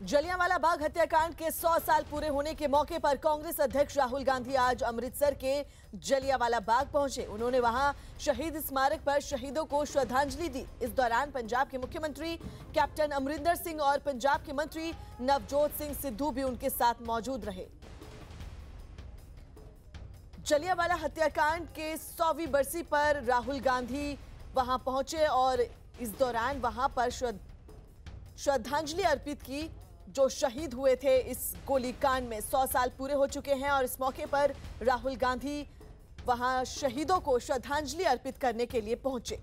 जलियांवाला बाग हत्याकांड के 100 साल पूरे होने के मौके पर कांग्रेस अध्यक्ष राहुल गांधी आज अमृतसर के जलियांवाला बाग पहुंचे। उन्होंने वहां शहीद स्मारक पर शहीदों को श्रद्धांजलि दी। इस दौरान पंजाब के मुख्यमंत्री कैप्टन अमरिंदर सिंह और पंजाब के मंत्री नवजोत सिंह सिद्धू भी उनके साथ मौजूद रहे। जलियांवाला हत्याकांड के 100वीं बरसी पर राहुल गांधी वहां पहुंचे और इस दौरान वहां पर श्रद्धांजलि अर्पित की। जो शहीद हुए थे इस गोलीकांड में 100 साल पूरे हो चुके हैं और इस मौके पर राहुल गांधी वहां शहीदों को श्रद्धांजलि अर्पित करने के लिए पहुंचे।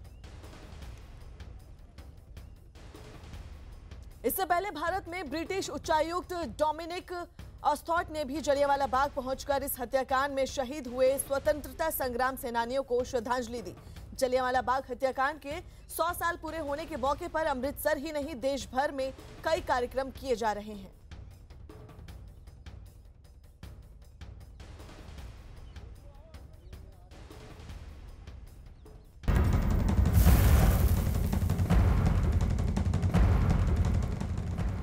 इससे पहले भारत में ब्रिटिश उच्चायुक्त डोमिनिक ऑस्थॉट ने भी जलियांवाला बाग पहुंचकर इस हत्याकांड में शहीद हुए स्वतंत्रता संग्राम सेनानियों को श्रद्धांजलि दी। जलियांवाला बाग हत्याकांड के 100 साल पूरे होने के मौके पर अमृतसर ही नहीं देश भर में कई कार्यक्रम किए जा रहे हैं।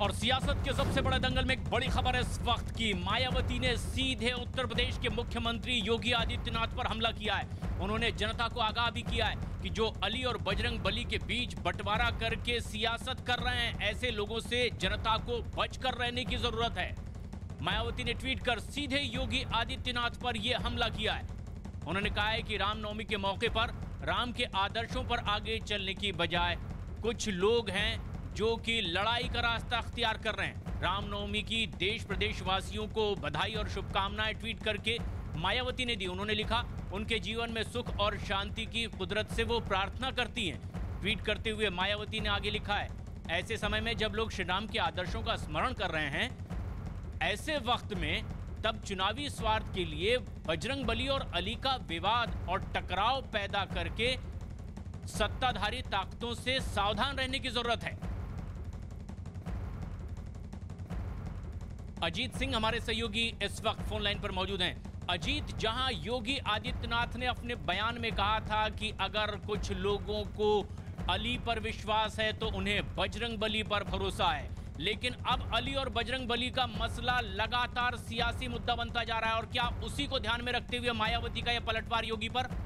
और सियासत के सबसे बड़े दंगल में एक बड़ी खबर है इस वक्त की। मायावती ने सीधे उत्तर प्रदेश के मुख्यमंत्री योगी आदित्यनाथ पर हमला किया है। उन्होंने जनता को आगाह भी किया है कि जो अली और बजरंग बली के बीच बंटवारा करके सियासत कर रहे हैं, ऐसे लोगों से जनता को बचकर रहने की जरूरत है। मायावती ने ट्वीट कर सीधे योगी आदित्यनाथ पर यह हमला किया है। उन्होंने कहा है कि रामनवमी के मौके पर राम के आदर्शों पर आगे चलने की बजाय कुछ लोग हैं जो कि लड़ाई का रास्ता अख्तियार कर रहे हैं। रामनवमी की देश प्रदेश वासियों को बधाई और शुभकामनाएं ट्वीट करके मायावती ने दी। उन्होंने लिखा, उनके जीवन में सुख और शांति की कुदरत से वो प्रार्थना करती हैं। ट्वीट करते हुए मायावती ने आगे लिखा है, ऐसे समय में जब लोग श्री राम के आदर्शों का स्मरण कर रहे हैं, ऐसे वक्त में तब चुनावी स्वार्थ के लिए बजरंग बली और अली का विवाद और टकराव पैदा करके सत्ताधारी ताकतों से सावधान रहने की जरूरत है। अजीत सिंह हमारे सहयोगी इस वक्त फोन लाइन पर मौजूद हैं। अजीत, जहां योगी आदित्यनाथ ने अपने बयान में कहा था कि अगर कुछ लोगों को अली पर विश्वास है तो उन्हें बजरंग बली पर भरोसा है, लेकिन अब अली और बजरंग बली का मसला लगातार सियासी मुद्दा बनता जा रहा है, और क्या उसी को ध्यान में रखते हुए मायावती का यह पलटवार योगी पर?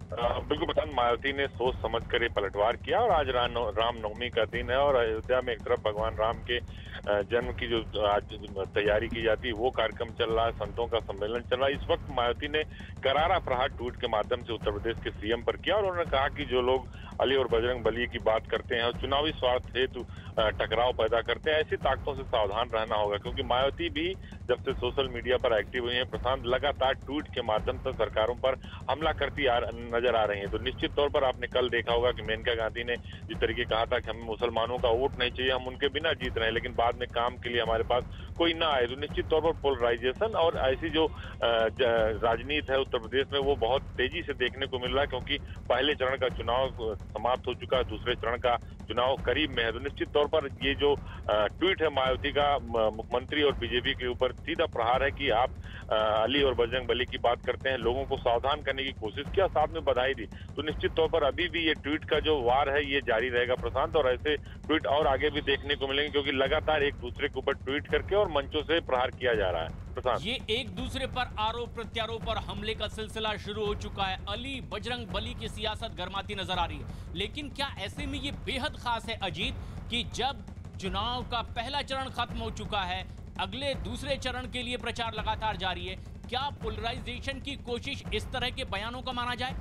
बिल्कुल प्रधान, मायावती ने सोच समझ कर ये पलटवार किया और आज रामनवमी का दिन है और अयोध्या में एक तरफ भगवान राम के जन्म की जो आज तैयारी की जाती है वो कार्यक्रम चल रहा है, संतों का सम्मेलन चल रहा है। इस वक्त मायावती ने करारा प्रहार ट्वीट के माध्यम से उत्तर प्रदेश के सीएम पर किया और उन्होंने कहा कि जो लोग अली और बजरंग बली की बात करते हैं और चुनावी स्वार्थ हेतु टकराव पैदा करते हैं, ऐसी ताकतों से सावधान रहना होगा। क्योंकि मायावती भी जब से सोशल मीडिया पर एक्टिव हुई हैं प्रशांत, लगातार ट्वीट के माध्यम से सरकारों पर हमला करती नजर आ रही हैं। तो निश्चित तौर पर आपने कल देखा होगा कि मेनका गांधी ने जिस तरीके कहा था कि हमें मुसलमानों का वोट नहीं चाहिए, हम उनके बिना जीत रहे हैं, लेकिन बाद में काम के लिए हमारे पास कोई ना आए। तो निश्चित तौर पर पोलराइजेशन और ऐसी जो राजनीति है उत्तर प्रदेश में वो बहुत तेजी से देखने को मिल रहा है, क्योंकि पहले चरण का चुनाव समाप्त हो चुका है, दूसरे चरण का चुनाव करीब में है। तो निश्चित तौर पर ये जो ट्वीट है मायावती का मुख्यमंत्री और बीजेपी के ऊपर सीधा प्रहार है कि आप अली और बजरंग बली की बात करते हैं, लोगों को सावधान करने की कोशिश किया, साथ में बधाई दी। तो निश्चित तौर पर अभी भी ये ट्वीट का जो वार है ये जारी रहेगा प्रशांत, और ऐसे ट्वीट और आगे भी देखने को मिलेंगे, क्योंकि लगातार एक दूसरे के ऊपर ट्वीट करके और मंचों से प्रहार किया जा रहा है प्रशांत। ये एक दूसरे पर आरोप प्रत्यारोप और हमले का सिलसिला शुरू हो चुका है। अली बजरंग बली की सियासत गर्माती नजर आ रही है, लेकिन क्या ऐसे में ये बेहद खास है अजीत कि जब चुनाव का पहला चरण खत्म हो चुका है, अगले दूसरे चरण के लिए प्रचार लगातार जारी है, क्या पोलराइजेशन की कोशिश इस तरह के बयानों का माना जाए?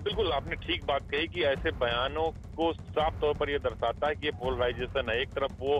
बिल्कुल आपने ठीक बात कही कि ऐसे बयानों को साफ तौर पर यह दर्शाता है कि ये पोलराइजेशन है। एक तरफ वो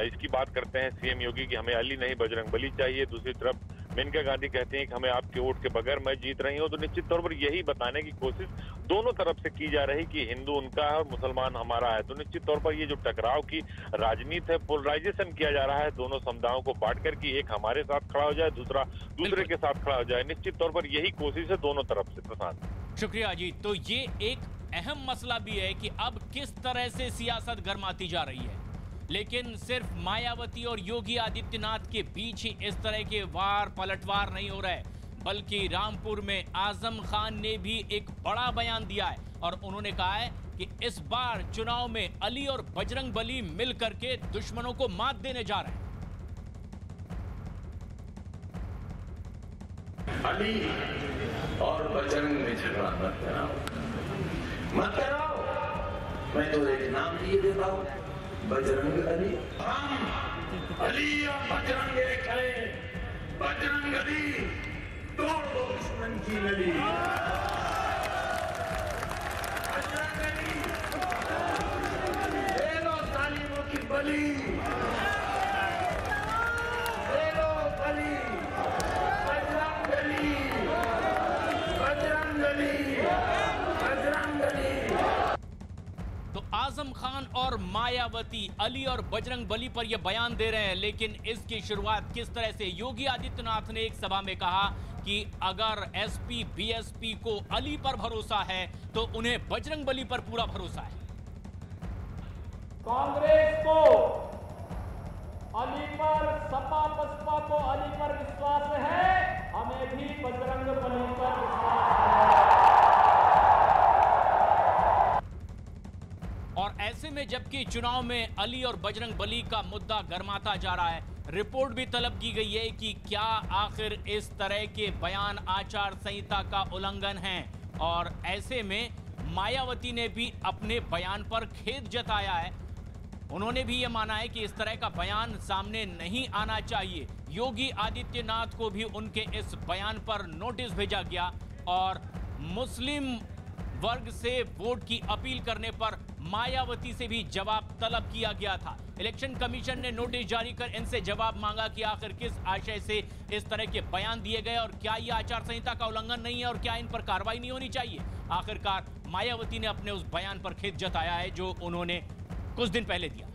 इसकी बात करते हैं सीएम योगी कि हमें अली नहीं बजरंग बली चाहिए, दूसरी तरफ मेनका गांधी कहती हैं कि हमें आपके वोट के बगैर मैं जीत रही हूं। तो निश्चित तौर पर यही बताने की कोशिश दोनों तरफ से की जा रही कि हिंदू उनका है और मुसलमान हमारा है। तो निश्चित तौर पर ये जो टकराव की राजनीति है, पोलराइजेशन किया जा रहा है दोनों समुदायों को बांट कर कि एक हमारे साथ खड़ा हो जाए, दूसरा दूसरे के साथ खड़ा हो जाए। निश्चित तौर पर यही कोशिश है दोनों तरफ से प्रशांत। शुक्रिया अजीत। तो ये एक अहम मसला भी है कि अब किस तरह से सियासत गर्माती जा रही है, लेकिन सिर्फ मायावती और योगी आदित्यनाथ के बीच ही इस तरह के वार पलटवार नहीं हो रहे, बल्कि रामपुर में आजम खान ने भी एक बड़ा बयान दिया है और उन्होंने कहा है कि इस बार चुनाव में अली और बजरंग बली मिल करके दुश्मनों को मात देने जा रहे हैं। अली और बजरंग में झगड़ा मत कराओ, मत कराओ। मैं तो एक नाम दिए देता हूं, बजरंग अली। हम अली और बजरंग एक है। बजरंग अली तोड़ दो दुश्मन की नली। बजरंग अली ले लो तालीमों की बलि, ले लो बलि। बजरंग अली, बजरंग अली, बजरंग अली। तो आजम खान और मायावती अली और बजरंग बली पर यह बयान दे रहे हैं, लेकिन इसकी शुरुआत किस तरह से? योगी आदित्यनाथ ने एक सभा में कहा कि अगर एसपी बीएसपी को अली पर भरोसा है तो उन्हें बजरंग बली पर पूरा भरोसा है। कांग्रेस को अली पर, सपा बसपा को अली पर विश्वास है, हमें भी बजरंग बली पर विश्वास है। और ऐसे में जबकि चुनाव में अली और बजरंग बली का मुद्दा गर्माता जा रहा है, रिपोर्ट भी तलब की गई है कि क्या आखिर इस तरह के बयान आचार संहिता का उल्लंघन है। और ऐसे में मायावती ने भी अपने बयान पर खेद जताया है। उन्होंने भी यह माना है कि इस तरह का बयान सामने नहीं आना चाहिए। योगी आदित्यनाथ को भी उनके इस बयान पर नोटिस भेजा गया और मुस्लिम वर्ग से वोट की अपील करने पर मायावती से भी जवाब तलब किया गया था। इलेक्शन कमीशन ने नोटिस जारी कर इनसे जवाब मांगा कि आखिर किस आशय से इस तरह के बयान दिए गए और क्या यह आचार संहिता का उल्लंघन नहीं है और क्या इन पर कार्रवाई नहीं होनी चाहिए। आखिरकार मायावती ने अपने उस बयान पर खेद जताया है जो उन्होंने कुछ दिन पहले दिया।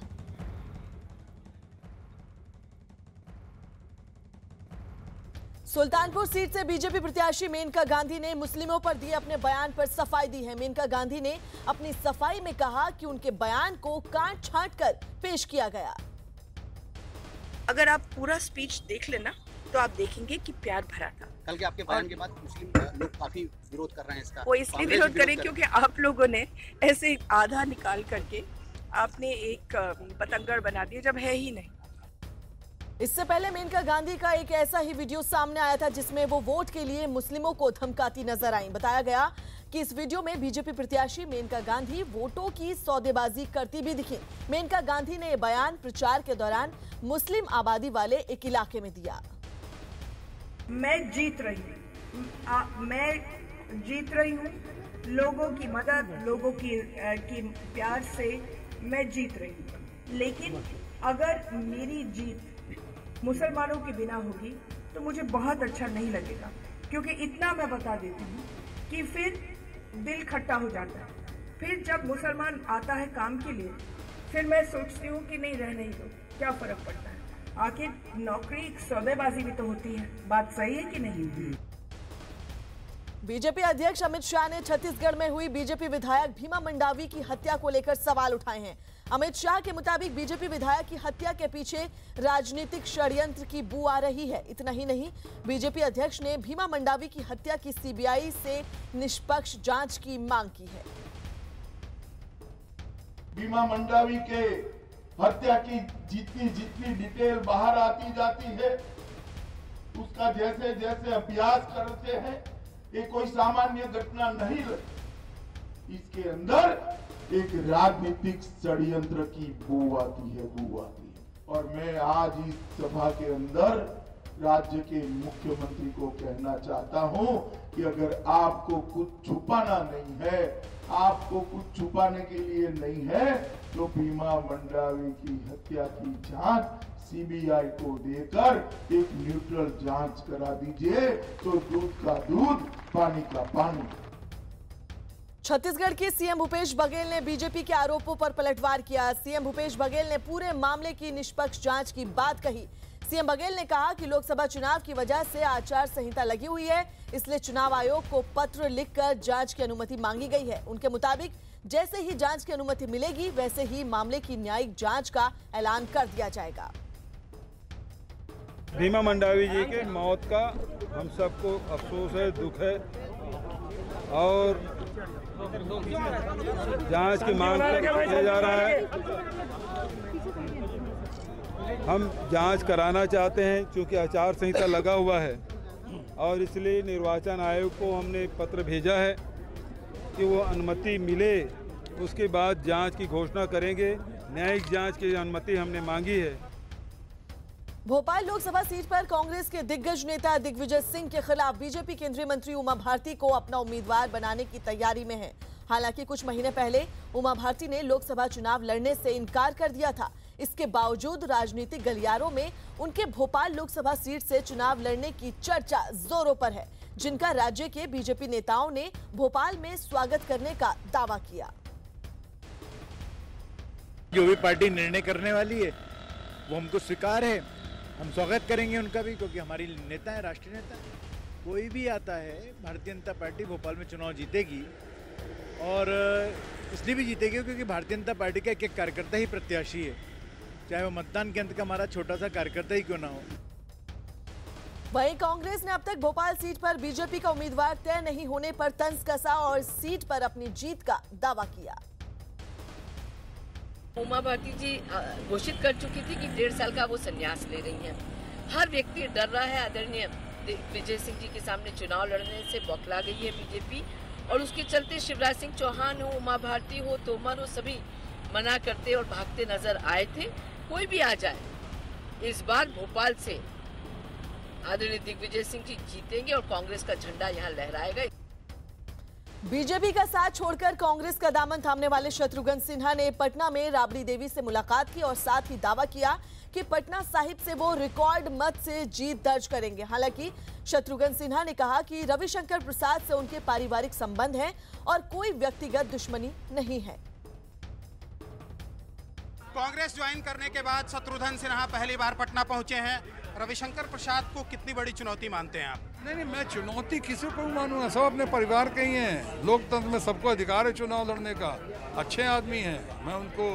सुल्तानपुर सीट से बीजेपी प्रत्याशी मेनका गांधी ने मुस्लिमों पर दिए अपने बयान पर सफाई दी है। मेनका गांधी ने अपनी सफाई में कहा कि उनके बयान को काट छांट कर पेश किया गया। अगर आप पूरा स्पीच देख लेना तो आप देखेंगे कि प्यार भरा था। कल के आपके बयान के बाद मुस्लिम लोग काफी विरोध कर रहे हैं इसका। वो इसलिए विरोध करें क्योंकि आप लोगों ने ऐसे आधा निकाल करके आपने एक पतंगड़ बना दिया जब है ही नहीं। इससे पहले मेनका गांधी का एक ऐसा ही वीडियो सामने आया था जिसमें वो वोट के लिए मुस्लिमों को धमकाती नजर आई। बताया गया कि इस वीडियो में बीजेपी प्रत्याशी मेनका गांधी वोटों की सौदेबाजी करती भी दिखी। मेनका गांधी ने यह बयान प्रचार के दौरान मुस्लिम आबादी वाले एक इलाके में दिया। मैं जीत रही हूँ, लोगों की मदद, लोगों की प्यार से मैं जीत रही हूँ। लेकिन अगर मेरी जीत मुसलमानों के बिना होगी तो मुझे बहुत अच्छा नहीं लगेगा, क्योंकि इतना मैं बता देती हूँ कि फिर दिल खट्टा हो जाता है। फिर जब मुसलमान आता है काम के लिए, फिर मैं सोचती हूँ कि नहीं रहने ही दो, क्या फर्क पड़ता है। आखिर नौकरी सौदेबाजी भी तो होती है। बात सही है कि नहीं? बीजेपी अध्यक्ष अमित शाह ने छत्तीसगढ़ में हुई बीजेपी विधायक भीमा मंडावी की हत्या को लेकर सवाल उठाए हैं। अमित शाह के मुताबिक बीजेपी विधायक की हत्या के पीछे राजनीतिक षड्यंत्र की बू आ रही है। इतना ही नहीं, बीजेपी अध्यक्ष ने भीमा मंडावी की हत्या की सीबीआई से निष्पक्ष जांच की मांग की है। भीमा मंडावी के हत्या की जितनी डिटेल बाहर आती जाती है, उसका जैसे जैसे अभ्यास करते हैं, ये कोई सामान्य घटना नहीं लगती। इसके अंदर एक राजनीतिक षड्यंत्र की बू आती है। और मैं आज इस सभा के अंदर राज्य के मुख्यमंत्री को कहना चाहता हूं कि अगर आपको कुछ छुपाना नहीं है, आपको कुछ छुपाने के लिए नहीं है, तो भीमा मंडावी की हत्या की जांच सीबीआई को देकर एक न्यूट्रल जांच करा दीजिए, तो दूध का दूध, पानी का पानी। छत्तीसगढ़ के सीएम भूपेश बघेल ने बीजेपी के आरोपों पर पलटवार किया। सीएम भूपेश बघेल ने पूरे मामले की निष्पक्ष जांच की बात कही। सीएम बघेल ने कहा कि लोकसभा चुनाव की वजह से आचार संहिता लगी हुई है, इसलिए चुनाव आयोग को पत्र लिखकर जांच की अनुमति मांगी गई है। उनके मुताबिक जैसे ही जांच की अनुमति मिलेगी, वैसे ही मामले की न्यायिक जांच का ऐलान कर दिया जाएगा। भीमा मंडावी जी के मौत का हम सबको अफसोस है, दुख है, और जांच की मांग किया जा रहा है। हम जांच कराना चाहते हैं क्योंकि आचार संहिता लगा हुआ है और इसलिए निर्वाचन आयोग को हमने पत्र भेजा है कि वो अनुमति मिले उसके बाद जांच की घोषणा करेंगे। न्यायिक जांच की अनुमति हमने मांगी है। भोपाल लोकसभा सीट पर कांग्रेस के दिग्गज नेता दिग्विजय सिंह के खिलाफ बीजेपी केंद्रीय मंत्री उमा भारती को अपना उम्मीदवार बनाने की तैयारी में है। हालांकि कुछ महीने पहले उमा भारती ने लोकसभा चुनाव लड़ने से इनकार कर दिया था। इसके बावजूद राजनीतिक गलियारों में उनके भोपाल लोकसभा सीट से चुनाव लड़ने की चर्चा जोरों पर है, जिनका राज्य के बीजेपी नेताओं ने भोपाल में स्वागत करने का दावा किया। जो भी पार्टी निर्णय करने वाली है वो हमको स्वीकार है, हम स्वागत करेंगे उनका भी, क्योंकि हमारी नेता है, राष्ट्रीय नेता है। कोई भी आता है, भारतीय जनता पार्टी भोपाल में चुनाव जीतेगी और इसलिए भी जीतेगी क्योंकि भारतीय जनता पार्टी का एक एक कार्यकर्ता ही प्रत्याशी है, चाहे वो मतदान केंद्र का हमारा छोटा सा कार्यकर्ता ही क्यों ना हो। वहीं कांग्रेस ने अब तक भोपाल सीट पर बीजेपी का उम्मीदवार तय नहीं होने पर तंज कसा और सीट पर अपनी जीत का दावा किया। उमा भारती जी घोषित कर चुकी थी कि 1.5 साल का वो संन्यास ले रही हैं। हर व्यक्ति डर रहा है। आदरणीय दिग्विजय सिंह जी के सामने चुनाव लड़ने से बौखला गई है बीजेपी और उसके चलते शिवराज सिंह चौहान हो, उमा भारती हो, तोमर हो, सभी मना करते और भागते नजर आए थे। कोई भी आ जाए, इस बार भोपाल से आदरणीय दिग्विजय सिंह जी जीतेंगे और कांग्रेस का झंडा यहाँ लहराएगा। बीजेपी का साथ छोड़कर कांग्रेस का दामन थामने वाले शत्रुघ्न सिन्हा ने पटना में राबड़ी देवी से मुलाकात की और साथ ही दावा किया कि पटना साहिब से वो रिकॉर्ड मत से जीत दर्ज करेंगे। हालांकि शत्रुघ्न सिन्हा ने कहा कि रविशंकर प्रसाद से उनके पारिवारिक संबंध हैं और कोई व्यक्तिगत दुश्मनी नहीं है। कांग्रेस ज्वाइन करने के बाद शत्रुघ्न सिन्हा पहली बार पटना पहुंचे हैं। रविशंकर प्रसाद को कितनी बड़ी चुनौती मानते हैं आप? नहीं, मैं चुनौती किसी को भी मानूंगा, सब अपने परिवार के ही हैं। लोकतंत्र में सबको अधिकार है चुनाव लड़ने का। अच्छे आदमी हैं, मैं उनको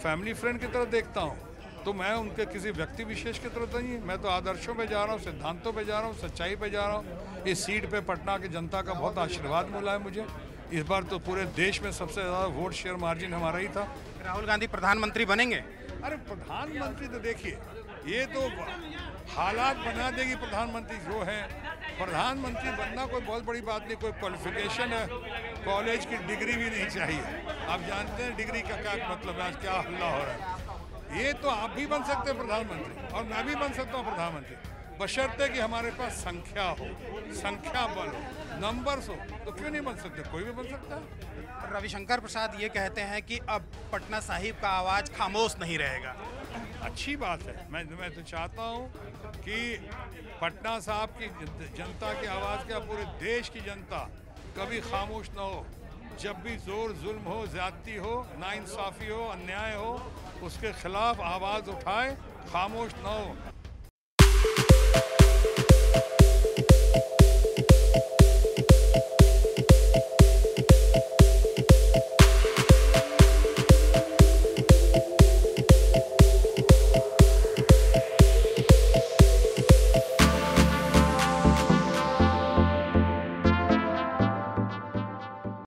फैमिली फ्रेंड की तरह देखता हूँ, तो मैं उनके किसी व्यक्ति विशेष की तरह नहीं। मैं तो आदर्शों पे जा रहा हूँ, सिद्धांतों पे जा रहा हूँ, सच्चाई पे जा रहा हूँ। इस सीट पे पटना की जनता का बहुत आशीर्वाद मिला है मुझे। इस बार तो पूरे देश में सबसे ज़्यादा वोट शेयर मार्जिन हमारा ही था। राहुल गांधी प्रधानमंत्री बनेंगे? अरे प्रधानमंत्री तो देखिए, ये तो हालात बना देगी। प्रधानमंत्री जो है, प्रधानमंत्री बनना कोई बहुत बड़ी बात नहीं, कोई क्वालिफिकेशन है, कॉलेज की डिग्री भी नहीं चाहिए। आप जानते हैं डिग्री का क्या मतलब है, आज क्या हल्ला हो रहा है। ये तो आप भी बन सकते हैं प्रधानमंत्री और मैं भी बन सकता हूँ प्रधानमंत्री, बशर्ते कि हमारे पास संख्या हो, संख्या बल हो, नंबर्स हो, तो क्यों नहीं बन सकते? कोई भी बन सकता है। रविशंकर प्रसाद ये कहते हैं कि अब पटना साहिब का आवाज खामोश नहीं रहेगा। अच्छी बात है। मैं तो चाहता हूँ कि पटना साहब की जनता की आवाज़ क्या पूरे देश की जनता कभी खामोश ना हो। जब भी जोर जुल्म हो, ज्यादती हो, नाइंसाफ़ी हो, अन्याय हो, उसके खिलाफ आवाज़ उठाए, खामोश ना हो।